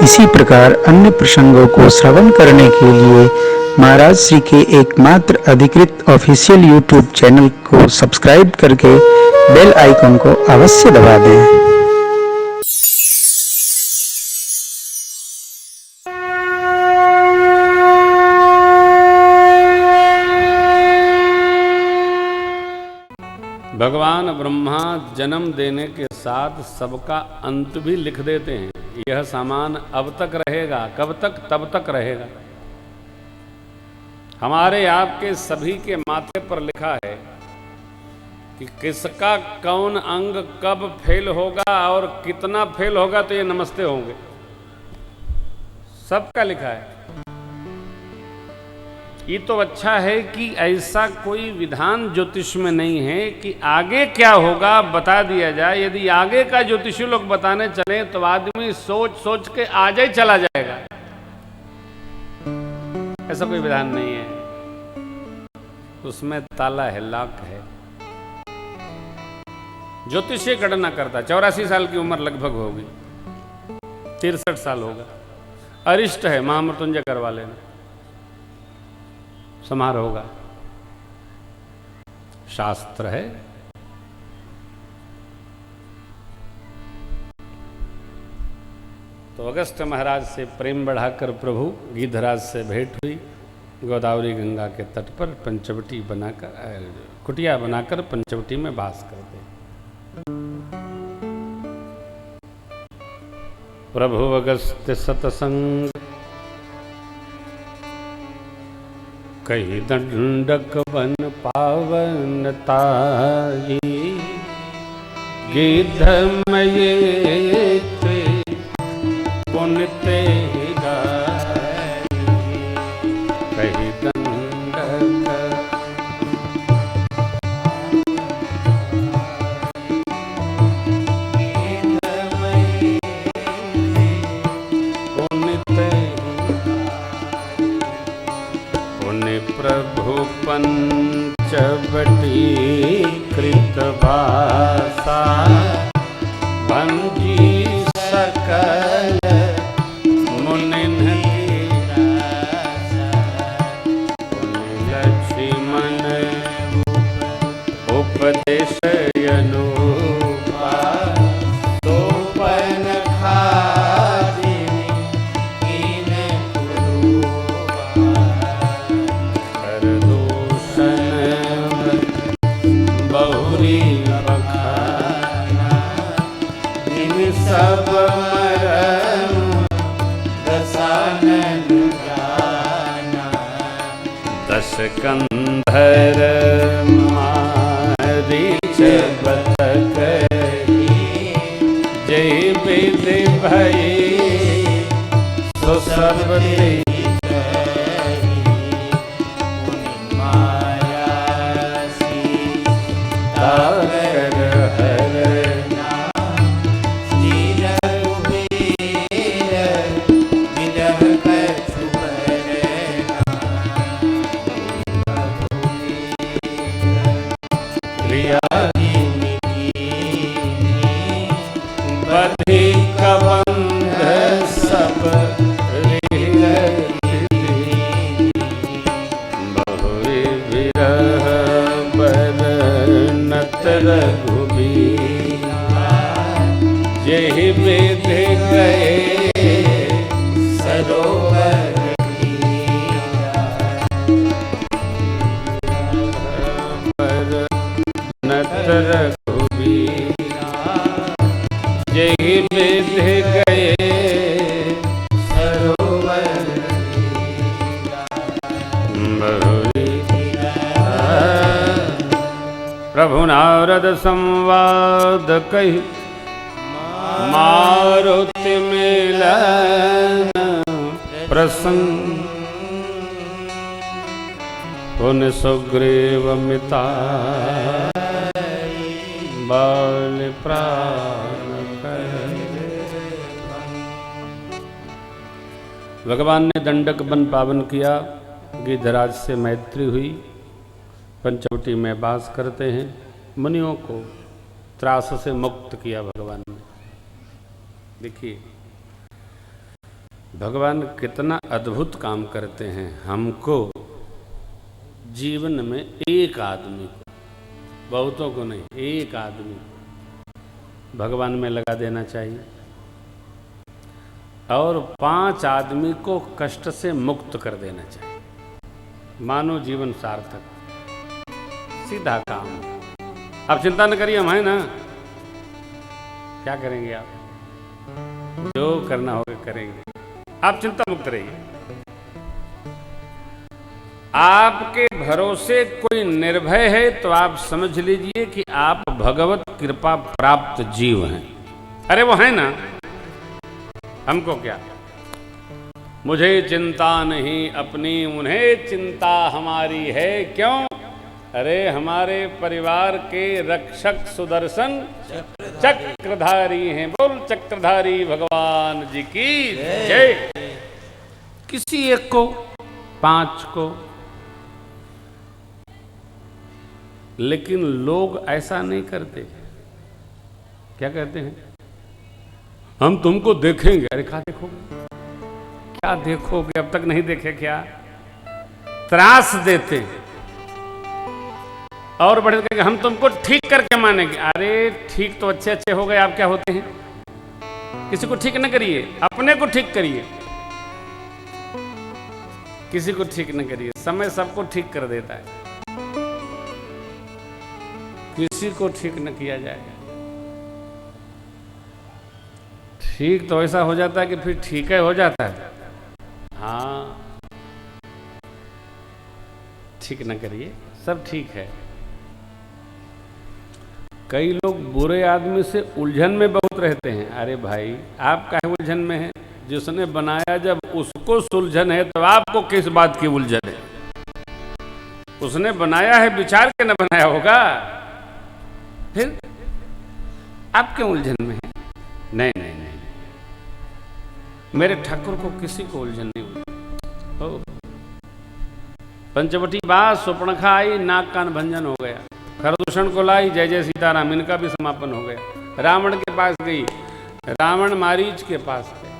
इसी प्रकार अन्य प्रसंगों को श्रवण करने के लिए महाराज श्री के एकमात्र अधिकृत ऑफिशियल यूट्यूब चैनल को सब्सक्राइब करके बेल आइकन को अवश्य दबा दें। भगवान ब्रह्मा जन्म देने के साथ सबका अंत भी लिख देते हैं। यह सामान अब तक रहेगा, कब तक? तब तक रहेगा। हमारे आपके सभी के माथे पर लिखा है कि किसका कौन अंग कब फेल होगा और कितना फेल होगा तो ये नमस्ते होंगे। सबका लिखा है। ये तो अच्छा है कि ऐसा कोई विधान ज्योतिष में नहीं है कि आगे क्या होगा बता दिया जाए। यदि आगे का ज्योतिषी लोग बताने चले तो आदमी सोच सोच के आज ही चला जाएगा। ऐसा कोई विधान नहीं है, उसमें ताला है, लॉक है। ज्योतिष गणना करता 84 साल की उम्र लगभग होगी, 63 साल होगा। अरिष्ट है, महामृत्युंजय करवा लेना, समारोह होगा। शास्त्र है। तो अगस्त्य महाराज से प्रेम बढ़ाकर प्रभु गिद्धराज से भेंट हुई। गोदावरी गंगा के तट पर पंचवटी बनाकर, कुटिया बनाकर पंचवटी में वास करते। प्रभु अगस्त्य सतसंग कही दंडक वन पावनताई, गिद्धमये पुण्यते गाई। कही दंडक प्रभु पंचवटी कृतवासा, भंजी सकल मुनिन लक्ष्मण उपदेश अनुपा, सोपन खादिनी कीन बहुरी बखाना, इन सब मरम दसानन गाना। दश कंधर मारीच बतक, जय विधि भई सो सब प्रभु नारद संवाद कही, मारुति मिलन प्रसन्न। पुन सुग्रीव मिता बाल प्राण। भगवान ने दंडक वन पावन किया, गिद्धराज से मैत्री हुई, पंचवटी में वास करते हैं। मुनियों को त्रास से मुक्त किया भगवान ने। देखिए भगवान कितना अद्भुत काम करते हैं। हमको जीवन में एक आदमी को, बहुतों को नहीं, एक आदमी को भगवान में लगा देना चाहिए और 5 आदमी को कष्ट से मुक्त कर देना चाहिए। मानो जीवन सार्थक, सीधा काम। आप चिंता न करिए, हम हैं ना। क्या करेंगे आप? जो करना होगा करेंगे, आप चिंता मुक्त रहिए। आपके भरोसे कोई निर्भय है तो आप समझ लीजिए कि आप भगवत कृपा प्राप्त जीव हैं। अरे वो है ना, हमको क्या, मुझे चिंता नहीं अपनी, उन्हें चिंता हमारी है। क्यों? अरे हमारे परिवार के रक्षक सुदर्शन चक्रधारी हैं। बोल चक्रधारी भगवान जी की जय। किसी एक को, 5 को, लेकिन लोग ऐसा नहीं करते। क्या कहते हैं? हम तुमको देखेंगे। अरे क्या देखोगे? क्या देखोगे? अब तक नहीं देखे क्या? त्रास देते हैं और बढ़े कहेंगे हम तुमको ठीक करके मानेंगे। अरे ठीक तो अच्छे अच्छे हो गए, आप क्या होते हैं? किसी को ठीक न करिए, अपने को ठीक करिए। किसी को ठीक न करिए, समय सबको ठीक कर देता है। किसी को ठीक न किया जाएगा, ठीक तो ऐसा हो जाता है कि फिर ठीक है हो जाता है। हाँ, ठीक न करिए, सब ठीक है। कई लोग बुरे आदमी से उलझन में बहुत रहते हैं। अरे भाई, आप काहे उलझन में हैं? जिसने बनाया जब उसको सुलझन है तो आपको किस बात की उलझन है? उसने बनाया है, विचार के न बनाया होगा, फिर आप क्यों उलझन में हैं? नहीं नहीं नहीं, मेरे ठाकुर को किसी को उलझन नहीं हुई। पंचवटी बात सुपर्णखा आई, नाक कान भंजन हो गया। खरदूषण को लाई, जय जय सीताराम, इनका भी समापन हो गया। रावण के पास गई, रावण मारीच के पास गए।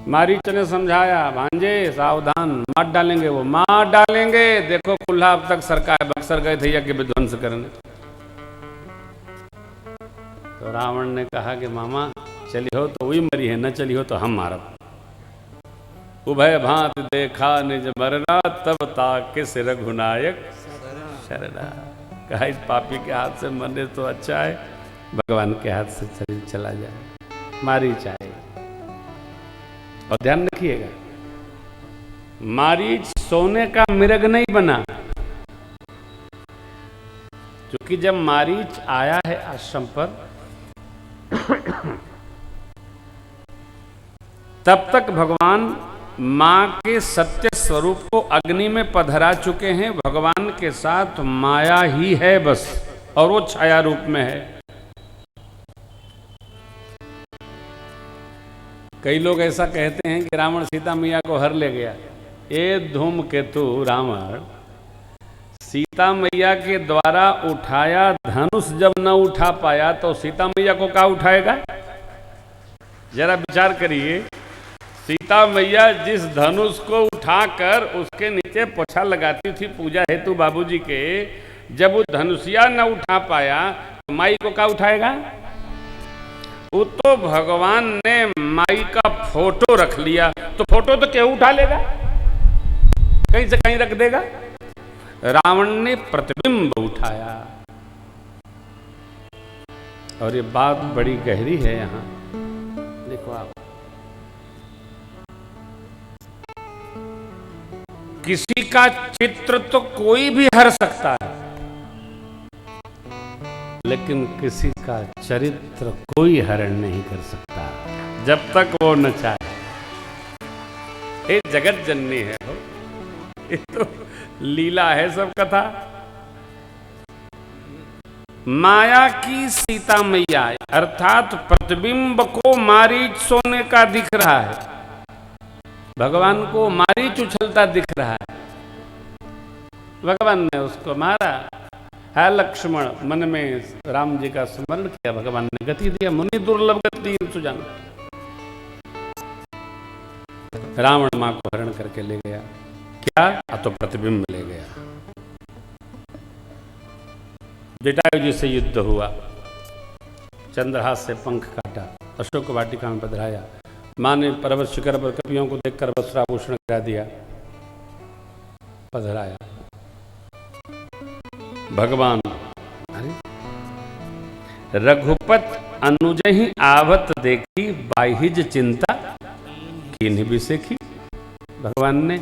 मारीच ने समझाया, भांजे सावधान, मार डालेंगे, वो मार डालेंगे। देखो कुल्हा अब तक सरका है, बक्सर गए थे यज्ञ विध्वंस करने। तो रावण ने कहा कि मामा चली हो तो वही मरी है, न चली हो तो हम मारब। उभय भांत देखा निज मरना, तब ताके सिर रघुनायक शरणा। कहा इस पापी के हाथ से मरने तो अच्छा है भगवान के हाथ से शरीर चला जाए। मारीच आए। और ध्यान रखिएगा, मारीच सोने का मिर्ग नहीं बना। क्योंकि जब मारीच आया है आश्रम पर, तब तक भगवान मां के सत्य स्वरूप को अग्नि में पधरा चुके हैं। भगवान के साथ माया ही है बस, और वो छाया रूप में है। कई लोग ऐसा कहते हैं कि रावण सीता मैया को हर ले गया। ये धूमकेतु रावण सीता मैया के द्वारा उठाया धनुष जब न उठा पाया तो सीता मैया को क्या उठाएगा? जरा विचार करिए। सीता मैया जिस धनुष को उठाकर उसके नीचे पोछा लगाती थी पूजा हेतु बाबूजी के, जब वो धनुषिया न उठा पाया तो माई को क्या उठाएगा? वो तो भगवान ने माई का फोटो रख लिया, तो फोटो तो क्या उठा लेगा? कहीं से कहीं रख देगा। रावण ने प्रतिबिंब उठाया। और ये बात बड़ी गहरी है। यहां देखो आप, किसी का चित्र तो कोई भी हर सकता है, लेकिन किसी का चरित्र कोई हरण नहीं कर सकता जब तक वो न चाहे। ये जगत जननी है हो, ये तो लीला है सब कथा। माया की सीता मैया अर्थात प्रतिबिंब को मारीच सोने का दिख रहा है, भगवान को मारीच उछलता दिख रहा है। भगवान ने उसको मारा। है लक्ष्मण मन में राम जी का स्मरण किया, भगवान ने गति दिया। मुनि दुर्लभ गति सुजान। रावण मां को हरण करके ले गया। क्या? तो प्रतिबिंब ले गया। जटायु जी से युद्ध हुआ, चंद्रहास से पंख काटा, अशोक वाटिका में पधराया। मां ने पर्वत शिखर पर कपियों को देखकर वस्त्राभूषण करा दिया, पधराया। भगवान रघुपत अनुज ही आवत देखी, बाहिज चिंता कीन्ह बिसेखी। भगवान ने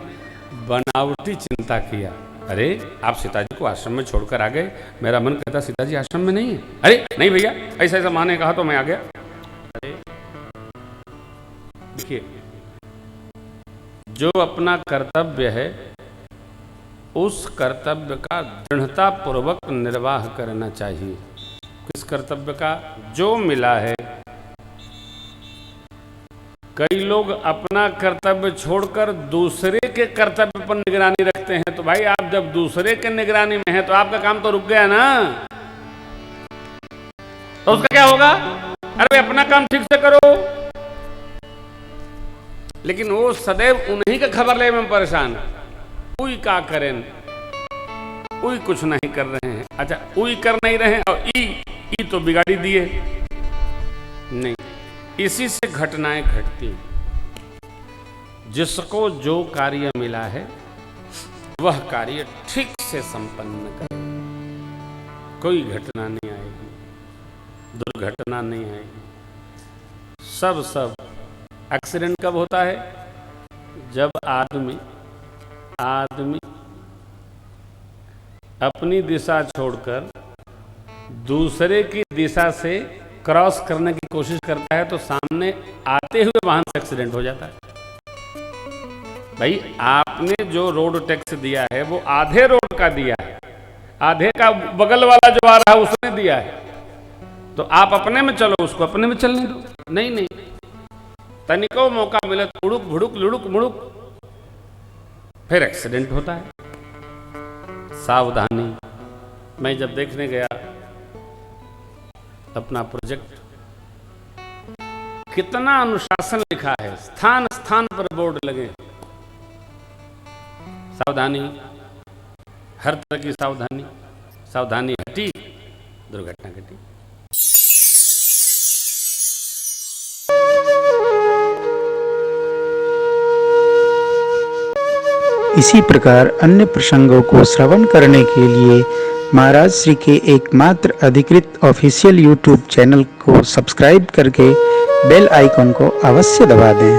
बनावटी चिंता किया। अरे आप सीता जी को आश्रम में छोड़कर आ गए, मेरा मन कहता सीता जी आश्रम में नहीं है। अरे नहीं भैया, ऐसा ऐसा माँ ने कहा तो मैं आ गया। अरे देखिए, जो अपना कर्तव्य है उस कर्तव्य का दृढ़ता पूर्वक निर्वाह करना चाहिए। किस कर्तव्य का? जो मिला है। कई लोग अपना कर्तव्य छोड़कर दूसरे के कर्तव्य पर निगरानी रखते हैं। तो भाई आप जब दूसरे के निगरानी में हैं तो आपका काम तो रुक गया ना, तो उसका क्या होगा? अरे अपना काम ठीक से करो। लेकिन वो सदैव उन्हीं का खबर ले में परेशान। उई का करें, उई कुछ नहीं कर रहे हैं। अच्छा, उई कर नहीं रहे हैं और ई तो बिगाड़ी दिए। नहीं, इसी से घटनाएं घटती। जिसको जो कार्य मिला है वह कार्य ठीक से संपन्न करे। कोई घटना नहीं आएगी, दुर्घटना नहीं आएगी। सब एक्सीडेंट कब होता है? जब आदमी अपनी दिशा छोड़कर दूसरे की दिशा से क्रॉस करने की कोशिश करता है तो सामने आते हुए वाहन से एक्सीडेंट हो जाता है। भाई आपने जो रोड टैक्स दिया है वो आधे रोड का दिया है, आधे का बगल वाला जो आ रहा है उसने दिया है। तो आप अपने में चलो, उसको अपने में चलने दो। नहीं, तनिको मौका मिले उड़ुक भुड़ुक लुड़ुक मुड़ुक, फिर एक्सीडेंट होता है। सावधानी। मैं जब देखने गया अपना प्रोजेक्ट, कितना अनुशासन लिखा है, स्थान स्थान पर बोर्ड लगे। सावधानी, हर तरह की सावधानी हटी, दुर्घटना घटी। इसी प्रकार अन्य प्रसंगों को श्रवण करने के लिए महाराज श्री के एकमात्र अधिकृत ऑफिशियल यूट्यूब चैनल को सब्सक्राइब करके बेल आइकन को अवश्य दबा दें।